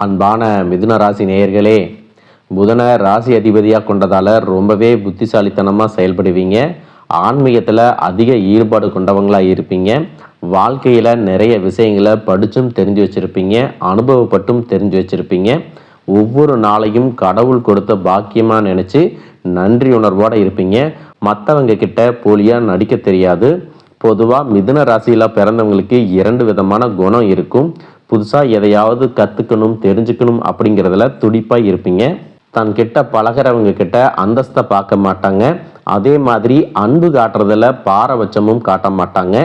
அன்பான மிதுன ராசி நேயர்களே, புதனை ராசி அதிபதியாக கொண்டதால் ரொம்பவே புத்திசாலித்தனமாக செயல்படுவீங்க. ஆன்மீகத்தில் அதிக ஈடுபாடு கொண்டவங்களாக இருப்பீங்க. வாழ்க்கையில் நிறைய விஷயங்களை படித்தும் தெரிஞ்சு வச்சுருப்பீங்க, அனுபவப்பட்டும் தெரிஞ்சு வச்சுருப்பீங்க. ஒவ்வொரு நாளையும் கடவுள் கொடுத்த பாக்கியமாக நினச்சி நன்றி உணர்வோடு இருப்பீங்க. மற்றவங்க கிட்ட போலியாக நடிக்க தெரியாது. பொதுவாக மிதுன ராசியில் பிறந்தவங்களுக்கு 2 விதமான குணம் இருக்கும். புதுசாக எதையாவது கற்றுக்கணும் தெரிஞ்சுக்கணும் அப்படிங்கிறதுல துடிப்பாக இருப்பீங்க. தன்கிட்ட பழகிறவங்க கிட்ட அந்தஸ்தை பார்க்க மாட்டாங்க. அதே மாதிரி அன்பு காட்டுறதுல பாரபட்சமும் காட்ட மாட்டாங்க.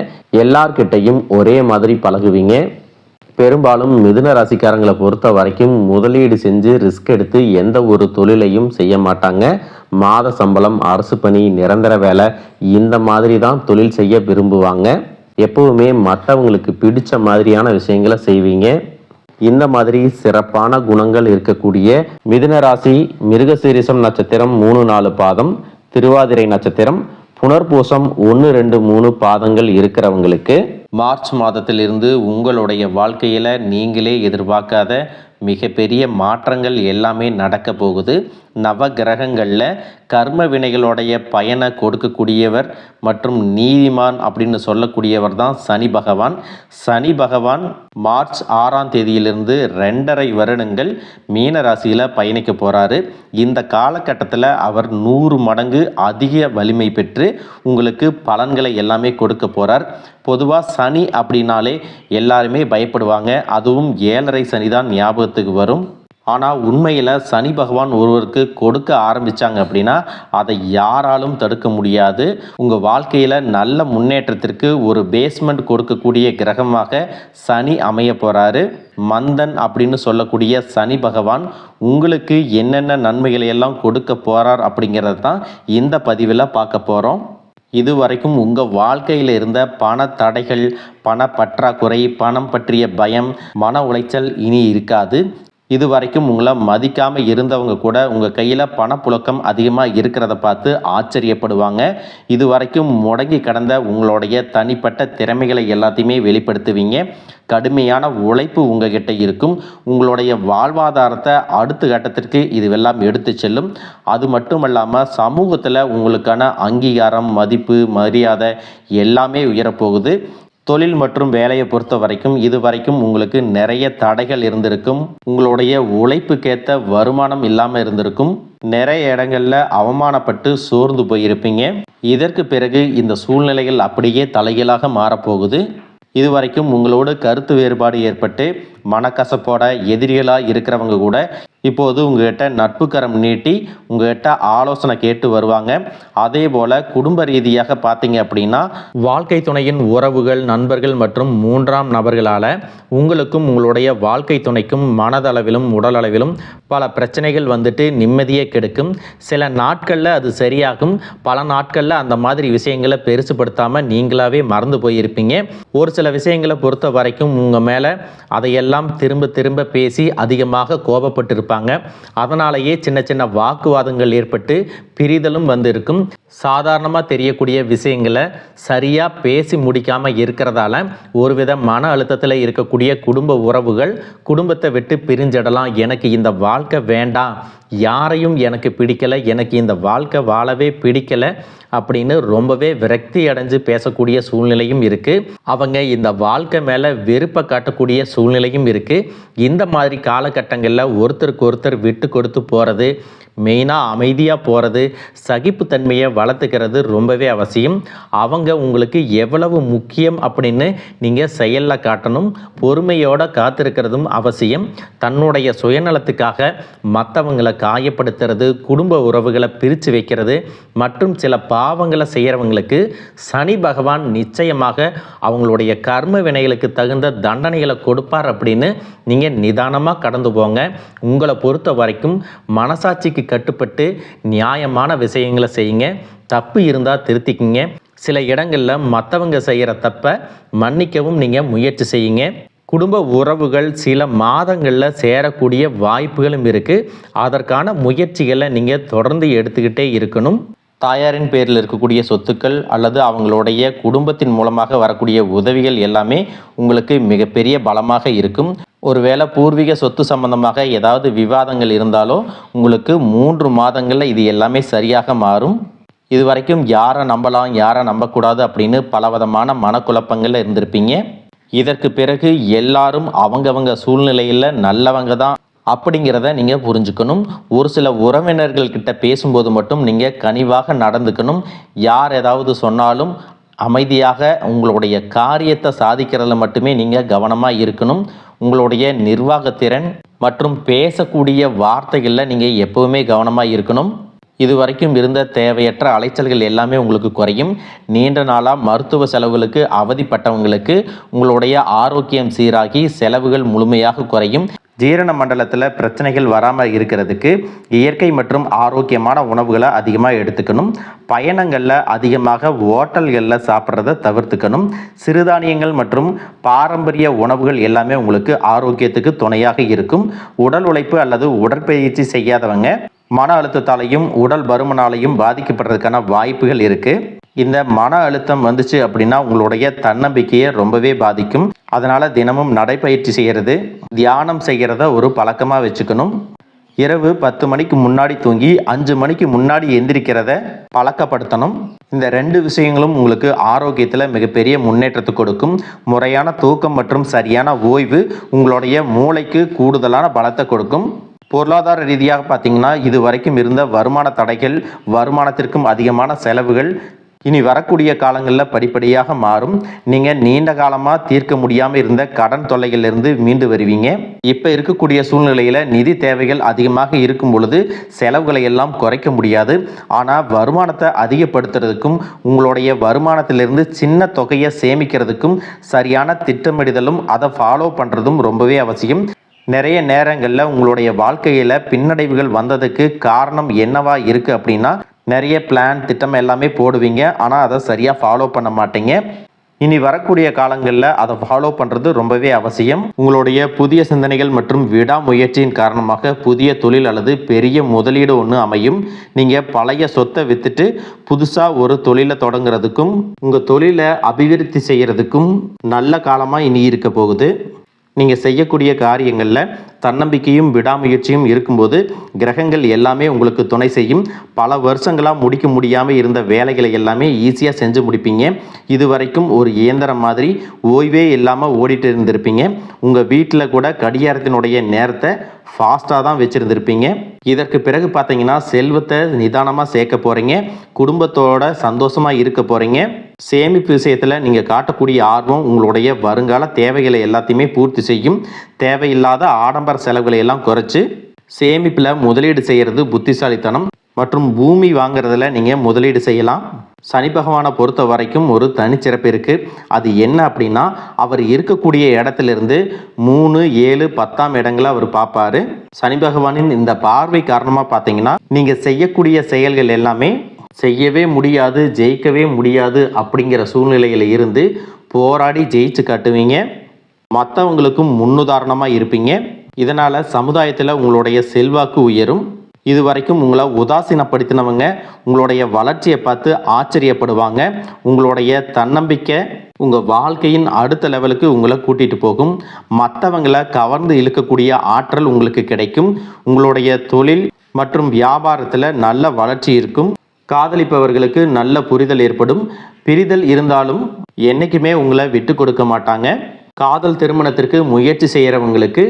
எல்லார்கிட்டையும் ஒரே மாதிரி பழகுவீங்க. பெரும்பாலும் மிதுன ராசிக்காரங்களை பொறுத்த வரைக்கும் முதலீடு செஞ்சு ரிஸ்க் எடுத்து எந்த ஒரு தொழிலையும் செய்ய மாட்டாங்க. மாத சம்பளம், அரசு பணி, நிரந்தர வேலை இந்த மாதிரி தான் தொழில் செய்ய விரும்புவாங்க. எப்பவுமே மற்றவங்களுக்கு பிடிச்ச மாதிரியான விஷயங்களை செய்வீங்க. இந்த மாதிரி சிறப்பான குணங்கள் இருக்கக்கூடிய மிதுன ராசி மிருகசீரிசம் நட்சத்திரம் 3-4 பாதம், திருவாதிரை நட்சத்திரம், புனர்பூசம் 1-2-3 பாதங்கள் இருக்கிறவங்களுக்கு மார்ச் மாதத்திலிருந்து உங்களுடைய வாழ்க்கையில் நீங்களே எதிர்பார்க்காத மிகப்பெரிய மாற்றங்கள் எல்லாமே நடக்க போகுது. நவ கிரகங்களில் கர்ம வினைகளுடைய பயனை கொடுக்கக்கூடியவர் மற்றும் நீதிமான் அப்படின்னு சொல்லக்கூடியவர் தான் சனி பகவான். சனி பகவான் மார்ச் 6ஆம் தேதியிலிருந்து 2.5 வருடங்கள் மீன ராசியில் பயணிக்க போகிறாரு. இந்த காலகட்டத்தில் அவர் 100 மடங்கு அதிக வலிமை பெற்று உங்களுக்கு பலன்களை எல்லாமே கொடுக்க போகிறார். பொதுவாக சனி அப்படின்னாலே எல்லாருமே பயப்படுவாங்க. அதுவும் 7.5 சனி தான் ஞாபகத்துக்கு வரும். ஆனால் உண்மையில் சனி பகவான் ஒருவருக்கு கொடுக்க ஆரம்பித்தாங்க அப்படின்னா அதை யாராலும் தடுக்க முடியாது. உங்கள் வாழ்க்கையில் நல்ல முன்னேற்றத்திற்கு ஒரு பேஸ்மெண்ட் கொடுக்கக்கூடிய கிரகமாக சனி அமைய போகிறாரு. மந்தன் அப்படின்னு சொல்லக்கூடிய சனி பகவான் உங்களுக்கு என்னென்ன நன்மைகளை எல்லாம் கொடுக்க போகிறார் அப்படிங்கிறது தான் இந்த பதிவில் பார்க்க போகிறோம். இதுவரைக்கும் உங்கள் வாழ்க்கையில் இருந்த பண தடைகள், பண பற்றாக்குறை, பணம் பற்றிய பயம், மன உளைச்சல் இனி இருக்காது. இதுவரைக்கும் உங்களை மதிக்காமல் இருந்தவங்க கூட உங்கள் கையில் பணப்புழக்கம் அதிகமாக இருக்கிறத பார்த்து ஆச்சரியப்படுவாங்க. இதுவரைக்கும் முடங்கி கடந்த உங்களுடைய தனிப்பட்ட திறமைகளை எல்லாத்தையுமே வெளிப்படுத்துவீங்க. கடுமையான உழைப்பு உங்ககிட்ட இருக்கும். உங்களுடைய வாழ்வாதாரத்தை அடுத்த கட்டத்திற்கு இதுவெல்லாம் எடுத்து செல்லும். அது மட்டும் இல்லாமல் சமூகத்தில் உங்களுக்கான அங்கீகாரம், மதிப்பு, மரியாதை எல்லாமே உயரப்போகுது. தொழில் மற்றும் வேலையை பொறுத்த வரைக்கும் இதுவரைக்கும் உங்களுக்கு நிறைய தடைகள் இருந்திருக்கும். உங்களுடைய உழைப்புக்கேற்ற வருமானம் இல்லாமல் இருந்திருக்கும். நிறைய இடங்களில் அவமானப்பட்டு சோர்ந்து போயிருப்பீங்க. இதற்கு பிறகு இந்த சூழ்நிலைகள் அப்படியே தலைகீழாக மாறப்போகுது. இதுவரைக்கும் உங்களோட கருத்து வேறுபாடு ஏற்பட்டு மனக்கசப்போட எதிரிகளாக இருக்கிறவங்க கூட இப்போது உங்கள்கிட்ட நட்பு கரம் நீட்டி உங்கள்கிட்ட ஆலோசனை கேட்டு வருவாங்க. அதே போல் குடும்ப ரீதியாக பார்த்தீங்க அப்படின்னா வாழ்க்கை துணையின் உறவுகள், நண்பர்கள் மற்றும் 3ஆம் நபர்களால் உங்களுக்கும் உங்களுடைய வாழ்க்கை துணைக்கும் மனதளவிலும் உடலளவிலும் பல பிரச்சனைகள் வந்துட்டு நிம்மதியை கெடுக்கும். சில நாட்களில் அது சரியாகும். பல நாட்களில் அந்த மாதிரி விஷயங்களை பெருசுப்படுத்தாமல் நீங்களாவே மறந்து போயிருப்பீங்க. ஒரு சில விஷயங்களை பொறுத்த வரைக்கும் உங்கள் மேலே அதையெல்லாம் திரும்ப திரும்ப பேசி அதிகமாக கோபப்பட்டிருப்பாங்க. அதனாலேயே சின்ன சின்ன வாக்குவாதங்கள் ஏற்பட்டு பிரிதலும் இருக்கும். சாதாரணமாக தெரியக்கூடிய விஷயங்களை சரியாக பேசி முடிக்காமல் இருக்கிறதால ஒருவித மன அழுத்தத்தில் இருக்கக்கூடிய குடும்ப உறவுகள் குடும்பத்தை விட்டு பிரிஞ்சிடலாம். எனக்கு இந்த வாழ்க்கை வேண்டாம், யாரையும் எனக்கு பிடிக்கலை, எனக்கு இந்த வாழ்க்கை வாழவே பிடிக்கலை அப்படின்னு ரொம்பவே விரக்தி அடைஞ்சு பேசக்கூடிய சூழ்நிலையும் இருக்குது. அவங்க இந்த வாழ்க்கை மேலே வெறுப்பை காட்டக்கூடிய சூழ்நிலையும் இருக்குது. இந்த மாதிரி காலகட்டங்களில் ஒருத்தருக்கு ஒருத்தர் விட்டு கொடுத்து போகிறது, மெயினாக அமைதியாக போகிறது, சகிப்புத்தன்மையை வளர்த்துக்கிறது ரொம்பவே அவசியம். அவங்க உங்களுக்கு எவ்வளவு முக்கியம் அப்படின்னு நீங்கள் செயலில் காட்டணும். பொறுமையோடு காத்திருக்கிறதும் அவசியம். தன்னுடைய சுயநலத்துக்காக மற்றவங்களை காயப்படுத்துறது, குடும்ப உறவுகளை பிரித்து வைக்கிறது மற்றும் சில பாவங்களை செய்கிறவங்களுக்கு சனி பகவான் நிச்சயமாக அவங்களுடைய கர்ம வினைகளுக்கு தகுந்த தண்டனைகளை கொடுப்பார் அப்படின்னு நீங்கள் நிதானமாக கடந்து போங்க. உங்களை பொறுத்த வரைக்கும் மனசாட்சிக்கு கட்டுப்பட்டு நியாயமான விஷயங்களை செய்யுங்க. தப்பு இருந்தால் திருத்திக்கிங்க. சில இடங்களில் மற்றவங்க செய்கிற தப்பை மன்னிக்கவும் நீங்கள் முயற்சி செய்யுங்க. குடும்ப உறவுகள் சில மாதங்களில் சேரக்கூடிய வாய்ப்புகளும் இருக்குது. அதற்கான முயற்சிகளை நீங்கள் தொடர்ந்து எடுத்துக்கிட்டே இருக்கணும். தாயாரின் பேரில் இருக்கக்கூடிய சொத்துக்கள் அல்லது அவங்களுடைய குடும்பத்தின் மூலமாக வரக்கூடிய உதவிகள் எல்லாமே உங்களுக்கு மிகப்பெரிய பலமாக இருக்கும். ஒருவேளை பூர்வீக சொத்து சம்பந்தமாக ஏதாவது விவாதங்கள் இருந்தாலோ உங்களுக்கு 3 மாதங்களில் இது எல்லாமே சரியாக மாறும். இது வரைக்கும் யாரை நம்பலாம் யாரை நம்பக்கூடாது அப்படின்னு பலவிதமான மனக்குழப்பங்களில் இருந்திருப்பீங்க. இதற்கு பிறகு எல்லாரும் அவங்கவங்க சூழ்நிலையில் நல்லவங்க தான் அப்படிங்கிறத நீங்கள் புரிஞ்சுக்கணும். ஒரு சில உறவினர்கள்கிட்ட பேசும்போது மட்டும் நீங்கள் கனிவாக நடந்துக்கணும். யார் ஏதாவது சொன்னாலும் அமைதியாக உங்களுடைய காரியத்தை சாதிக்கிறதுல மட்டுமே நீங்கள் கவனமாக இருக்கணும். உங்களுடைய நிர்வாகத்திறன் மற்றும் பேசக்கூடிய வார்த்தைகளில் நீங்கள் எப்போவுமே கவனமாக இருக்கணும். இது வரைக்கும் இருந்த தேவையற்ற அலைச்சல்கள் எல்லாமே உங்களுக்கு குறையும். நீண்ட நாளாக மருத்துவ செலவுகளுக்கு அவதிப்பட்டவங்களுக்கு உங்களுடைய ஆரோக்கியம் சீராகி செலவுகள் முழுமையாக குறையும். ஜீரண மண்டலத்தில் பிரச்சனைகள் வராமல் இருக்கிறதுக்கு இயற்கை மற்றும் ஆரோக்கியமான உணவுகளை அதிகமாக எடுத்துக்கணும். பயணங்களில் அதிகமாக ஹோட்டல்களில் சாப்பிட்றத தவிர்த்துக்கணும். சிறுதானியங்கள் மற்றும் பாரம்பரிய உணவுகள் எல்லாமே உங்களுக்கு ஆரோக்கியத்துக்கு துணையாக இருக்கும். உடல் உழைப்பு அல்லது உடற்பயிற்சி செய்யாதவங்க மன அழுத்தத்தாலையும் உடல் பருமனாலையும் பாதிக்கப்படுறதுக்கான வாய்ப்புகள் இருக்குது. இந்த மன அழுத்தம் வந்துச்சு அப்படின்னா உங்களுடைய தன்னம்பிக்கையை ரொம்பவே பாதிக்கும். அதனால் தினமும் நடைப்பயிற்சி செய்கிறது, தியானம் செய்கிறத ஒரு பழக்கமாக வச்சுக்கணும். இரவு 10 மணிக்கு முன்னாடி தூங்கி 5 மணிக்கு முன்னாடி எந்திரிக்கிறத பழக்கப்படுத்தணும். இந்த 2 விஷயங்களும் உங்களுக்கு ஆரோக்கியத்தில் மிகப்பெரிய முன்னேற்றத்தை கொடுக்கும். முறையான தூக்கம் மற்றும் சரியான ஓய்வு உங்களுடைய மூளைக்கு கூடுதலான பலத்தை கொடுக்கும். பொருளாதார ரீதியாக பார்த்தீங்கன்னா இது வரைக்கும் இருந்த வருமான தடைகள், வருமானத்திற்கும் அதிகமான செலவுகள் இனி வரக்கூடிய காலங்களில் படிப்படியாக மாறும். நீங்கள் நீண்ட காலமாக தீர்க்க முடியாமல் இருந்த கடன் தொல்லைகளிலிருந்து மீண்டு வருவீங்க. இப்போ இருக்கக்கூடிய சூழ்நிலையில் நிதி தேவைகள் அதிகமாக இருக்கும் பொழுது செலவுகளை எல்லாம் குறைக்க முடியாது. ஆனால் வருமானத்தை அதிகப்படுத்துறதுக்கும் உங்களுடைய வருமானத்திலிருந்து சின்ன தொகையை சேமிக்கிறதுக்கும் சரியான திட்டமிடுதலும் அதை ஃபாலோ பண்ணுறதும் ரொம்பவே அவசியம். நிறைய நேரங்களில் உங்களுடைய வாழ்க்கையில் பின்னடைவுகள் வந்ததுக்கு காரணம் என்னவா இருக்குது அப்படின்னா நிறைய பிளான் திட்டம் எல்லாமே போடுவீங்க, ஆனால் அதை சரியாக ஃபாலோ பண்ண மாட்டீங்க. இனி வரக்கூடிய காலங்களில் அதை ஃபாலோ பண்ணுறது ரொம்பவே அவசியம். உங்களுடைய புதிய சிந்தனைகள் மற்றும் விடாமுயற்சியின் காரணமாக புதிய தொழில் அல்லது பெரிய முதலீடு ஒன்று அமையும். நீங்கள் பழைய சொத்தை விற்றுட்டு புதுசாக ஒரு தொழிலை தொடங்குறதுக்கும் உங்கள் தொழிலை அபிவிருத்தி செய்கிறதுக்கும் நல்ல காலமாக இனி இருக்க போகுது. நீங்கள் செய்யக்கூடிய காரியங்களில் தன்னம்பிக்கையும் விடாமுயற்சியும் இருக்கும்போது கிரகங்கள் எல்லாமே உங்களுக்கு துணை செய்யும். பல வருஷங்களாக முடிக்க முடியாமல் இருந்த வேலைகளை எல்லாமே ஈஸியாக செஞ்சு முடிப்பீங்க. இது வரைக்கும் ஒரு இயந்திரம் மாதிரி ஓய்வே இல்லாமல் ஓடிட்டு இருந்திருப்பீங்க. உங்கள் வீட்டில் கூட கடிகாரத்தினுடைய நேரத்தை ஃபாஸ்ட்டாக தான் வச்சுருந்துருப்பீங்க. இதற்கு பிறகு பார்த்தீங்கன்னா செல்வத்தை நிதானமாக சேர்க்க போகிறீங்க. குடும்பத்தோட சந்தோஷமாக இருக்க போகிறீங்க. சேமிப்பு விஷயத்தில் நீங்கள் காட்டக்கூடிய ஆர்வம் உங்களுடைய வருங்கால தேவைகளை எல்லாத்தையுமே பூர்த்தி செய்யும். தேவையில்லாத ஆடம்பர செலவுகளை எல்லாம் குறைச்சி சேமிப்பில் முதலீடு செய்கிறது புத்திசாலித்தனம். மற்றும் பூமி வாங்குறதுல நீங்கள் முதலீடு செய்யலாம். சனி பகவானை பொறுத்த வரைக்கும் ஒரு தனிச்சிறப்பு இருக்குது. அது என்ன அப்படின்னா அவர் இருக்கக்கூடிய இடத்துலேருந்து 3, 7, 10ஆம் இடங்களை அவர் பார்ப்பார். சனி பகவானின் இந்த பார்வை காரணமாக பார்த்தீங்கன்னா நீங்கள் செய்யக்கூடிய செயல்கள் எல்லாமே செய்யவே முடியாது, ஜெயிக்கவே முடியாது அப்படிங்கிற சூழ்நிலையில் இருந்து போராடி ஜெயிச்சு காட்டுவீங்க. மற்றவங்களுக்கும் முன்னுதாரணமாக இருப்பீங்க. இதனால் சமுதாயத்தில் உங்களுடைய செல்வாக்கு உயரும். இது வரைக்கும் உங்களை உதாசீனப்படுத்தினவங்க உங்களுடைய வளர்ச்சியை பார்த்து ஆச்சரியப்படுவாங்க. உங்களுடைய தன்னம்பிக்கை உங்கள் வாழ்க்கையின் அடுத்த லெவலுக்கு உங்களை கூட்டிகிட்டு போகும். மற்றவங்களை கவர்ந்து இழுக்கக்கூடிய ஆற்றல் உங்களுக்கு கிடைக்கும். உங்களுடைய தொழில் மற்றும் வியாபாரத்தில் நல்ல வளர்ச்சி இருக்கும். காதலிப்பவர்களுக்கு நல்ல புரிதல் ஏற்படும். பிரிதல் இருந்தாலும் என்றைக்குமே உங்களை விட்டு கொடுக்க மாட்டாங்க. காதல் திருமணத்திற்கு முயற்சி செய்கிறவங்களுக்கு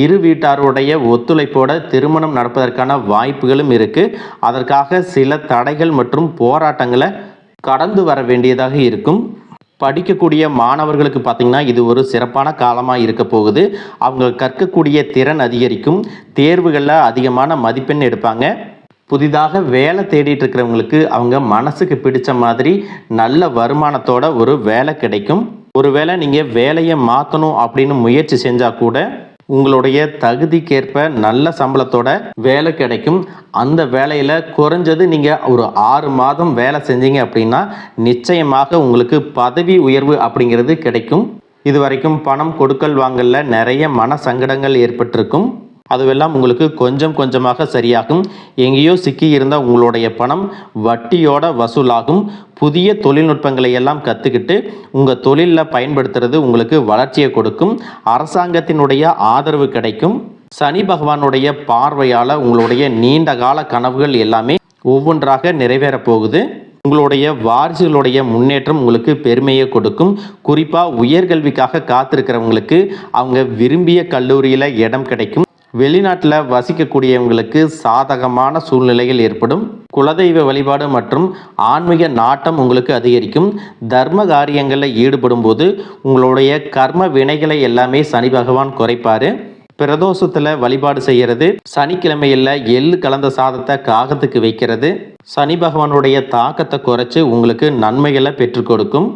இரு வீட்டாருடைய ஒத்துழைப்போட திருமணம் நடப்பதற்கான வாய்ப்புகளும் இருக்குது. அதற்காக சில தடைகள் மற்றும் போராட்டங்களை கடந்து வர வேண்டியதாக இருக்கும். படிக்கக்கூடிய மாணவர்களுக்கு பார்த்திங்கன்னா இது ஒரு சிறப்பான காலமாக இருக்க போகுது. அவங்க கற்கக்கூடிய திறன் அதிகரிக்கும். தேர்வுகளில் அதிகமான மதிப்பெண் எடுப்பாங்க. புதிதாக வேலை தேடிட்டு இருக்கிறவங்களுக்கு அவங்க மனசுக்கு பிடிச்ச மாதிரி நல்ல வருமானத்தோட ஒரு வேலை கிடைக்கும். ஒருவேளை நீங்கள் வேலையை மாற்றணும் அப்படின்னு முயற்சி செஞ்சால் கூட உங்களுடைய தகுதிக்கேற்ப நல்ல சம்பளத்தோட வேலை கிடைக்கும். அந்த வேலையில் குறைஞ்சது நீங்கள் ஒரு 6 மாதம் வேலை செஞ்சீங்க அப்படின்னா நிச்சயமாக உங்களுக்கு பதவி உயர்வு அப்படிங்கிறது கிடைக்கும். இது வரைக்கும் பணம் கொடுக்கல் வாங்கல நிறைய மன சங்கடங்கள் ஏற்பட்டிருக்கும். அதுவெல்லாம் உங்களுக்கு கொஞ்சம் கொஞ்சமாக சரியாகும். எங்கேயோ சிக்கி இருந்த உங்களுடைய பணம் வட்டியோட வசூலாகும். புதிய தொழில்நுட்பங்களை எல்லாம் கற்றுக்கிட்டு உங்கள் தொழிலில் பயன்படுத்துறது உங்களுக்கு வளர்ச்சியை கொடுக்கும். அரசாங்கத்தினுடைய ஆதரவு கிடைக்கும். சனி பகவானுடைய பார்வையால் உங்களுடைய நீண்ட கால கனவுகள் எல்லாமே ஒவ்வொன்றாக நிறைவேறப் போகுது. உங்களுடைய வாரிசுகளுடைய முன்னேற்றம் உங்களுக்கு பெருமையை கொடுக்கும். குறிப்பாக உயர்கல்விக்காக காத்திருக்கிறவங்களுக்கு அவங்க விரும்பிய கல்லூரியில் இடம் கிடைக்கும். வெளிநாட்டில் வசிக்கக்கூடியவங்களுக்கு சாதகமான சூழ்நிலைகள் ஏற்படும். குலதெய்வ வழிபாடு மற்றும் ஆன்மீக நாட்டம் உங்களுக்கு அதிகரிக்கும். தர்ம காரியங்களில் ஈடுபடும் போது உங்களுடைய கர்ம வினைகளை எல்லாமே சனி பகவான் குறைப்பார். பிரதோஷத்தில் வழிபாடு செய்கிறது, சனிக்கிழமையில் எள்ளு கலந்த சாதத்தை காகத்துக்கு வைக்கிறது சனி பகவானுடைய தாக்கத்தை குறைச்சி உங்களுக்கு நன்மைகளை பெற்றுக் கொடுக்கும்.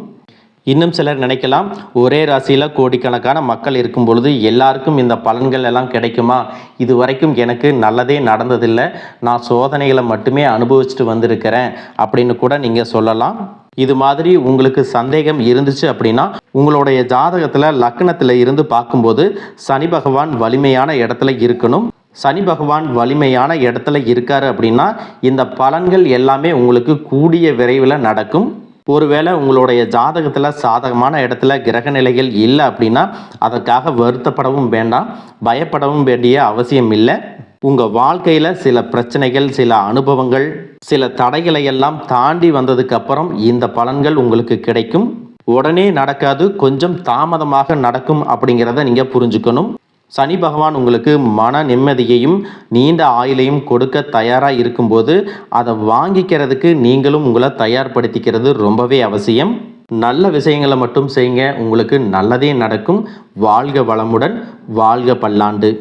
இன்னும் சிலர் நினைக்கலாம், ஒரே ராசியில் கோடிக்கணக்கான மக்கள் இருக்கும் பொழுது எல்லாருக்கும் இந்த பலன்கள் எல்லாம் கிடைக்குமா? இது வரைக்கும் எனக்கு நல்லதே நடந்ததில்லை, நான் சோதனைகளை மட்டுமே அனுபவிச்சுட்டு வந்திருக்கிறேன் அப்படின்னு கூட நீங்கள் சொல்லலாம். இது மாதிரி உங்களுக்கு சந்தேகம் இருந்துச்சு அப்படின்னா உங்களுடைய ஜாதகத்தில் லக்னத்தில் இருந்து பார்க்கும்போது சனி பகவான் வலிமையான இடத்துல இருக்கணும். சனி பகவான் வலிமையான இடத்துல இருக்காரு அப்படின்னா இந்த பலன்கள் எல்லாமே உங்களுக்கு கூடிய விரைவில் நடக்கும். ஒருவேளை உங்களுடைய ஜாதகத்தில் சாதகமான இடத்துல கிரக நிலைகள் இல்லை அப்படின்னா அதற்காக வருத்தப்படவும் வேண்டாம், பயப்படவும் வேண்டிய அவசியம் இல்லை. உங்கள் வாழ்க்கையில் சில பிரச்சனைகள், சில அனுபவங்கள், சில தடைகளை எல்லாம் தாண்டி வந்ததுக்கப்புறம் இந்த பலன்கள் உங்களுக்கு கிடைக்கும். உடனே நடக்காது, கொஞ்சம் தாமதமாக நடக்கும் அப்படிங்கிறத நீங்கள் புரிஞ்சுக்கணும். சனி பகவான் உங்களுக்கு மன நிம்மதியையும் நீண்ட ஆயுளையும் கொடுக்க தயாராக இருக்கும்போது அதை வாங்கிக்கிறதுக்கு நீங்களும் உங்களை தயார்படுத்திக்கிறது ரொம்பவே அவசியம். நல்ல விஷயங்களை மட்டும் செய்யுங்க, உங்களுக்கு நல்லதே நடக்கும். வாழ்க வளமுடன், வாழ்க பல்லாண்டு.